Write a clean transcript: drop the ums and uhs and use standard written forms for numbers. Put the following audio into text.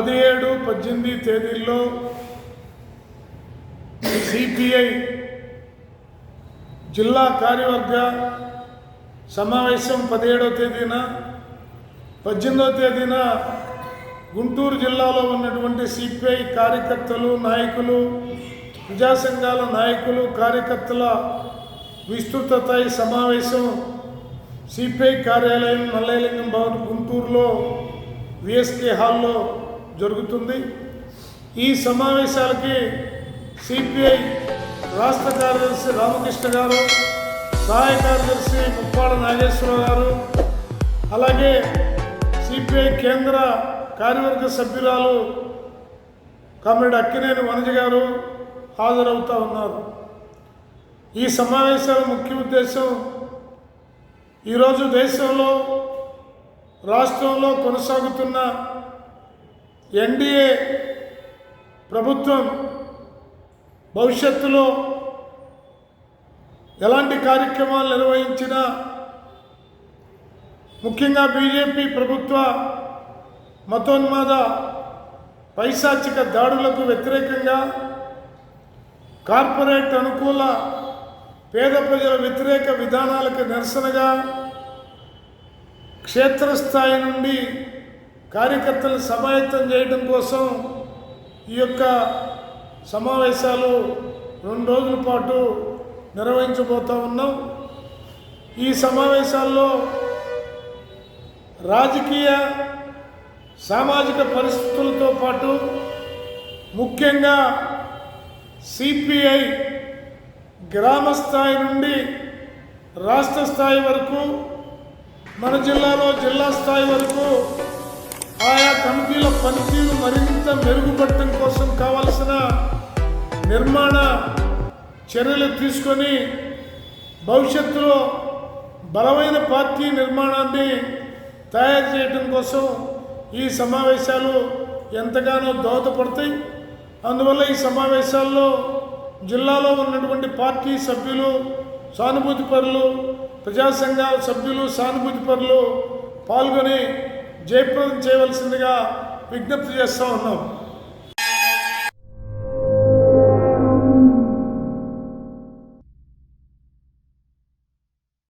17, 18 తేదీల్లో సిపిఐ జిల్లా కార్యవర్గ సమావేశం 17వ తేదీన, 18వ తేదీన గుంటూరు జిల్లాలో ఉన్నటువంటి సిపిఐ కార్యకర్తలు, నాయకులు, ప్రజా సంఘాల నాయకులు, కార్యకర్తల విస్తృత స్థాయి సమావేశం సిపిఐ కార్యాలయం మల్లయ్యలింగం భవన్ గుంటూరులో విఎస్కే హాల్లో జరుగుతుంది. ఈ సమావేశాలకి సిపిఐ రాష్ట్ర కార్యదర్శి రామకృష్ణ గారు, సహాయ కార్యదర్శి ముప్పాడ నాగేశ్వరరావు గారు, అలాగే సిపిఐ కేంద్ర కార్యవర్గ సభ్యురాలు కామ్రేడ్ అక్కినేని వనజ గారు హాజరవుతూ ఉన్నారు. ఈ సమావేశాల ముఖ్య ఉద్దేశం ఈరోజు దేశంలో, రాష్ట్రంలో కొనసాగుతున్న ఎన్డీఏ ప్రభుత్వం భవిష్యత్తులో ఎలాంటి కార్యక్రమాలు నిర్వహించినా, ముఖ్యంగా బీజేపీ ప్రభుత్వ మతోన్మాద పైశాచిక దాడులకు వ్యతిరేకంగా, కార్పొరేట్ అనుకూల పేద ప్రజల వ్యతిరేక విధానాలకు నిరసనగా క్షేత్రస్థాయి నుండి కార్యకర్తలను సమాయత్తం చేయడం కోసం ఈ యొక్క సమావేశాలు 2 రోజుల పాటు నిర్వహించబోతూ ఉన్నాం. ఈ సమావేశాల్లో రాజకీయ, సామాజిక పరిస్థితులతో పాటు ముఖ్యంగా సిపిఐ గ్రామ స్థాయి నుండి రాష్ట్ర స్థాయి వరకు, మన జిల్లాలో జిల్లా స్థాయి వరకు ఆయా కమిటీల పనితీరు మరింత మెరుగుపడటం కోసం కావలసిన నిర్మాణ చర్యలు తీసుకొని భవిష్యత్తులో బలమైన పార్టీ నిర్మాణాన్ని తయారు చేయడం కోసం ఈ సమావేశాలు ఎంతగానో దోహదపడతాయి. అందువల్ల ఈ సమావేశాల్లో జిల్లాలో ఉన్నటువంటి పార్టీ సభ్యులు, సానుభూతి పరులు, ప్రజా సంఘాల సభ్యులు, సానుభూతి పరులు పాల్గొని జయప్రదం చేయవలసిందిగా విజ్ఞప్తి చేస్తూ ఉన్నాం.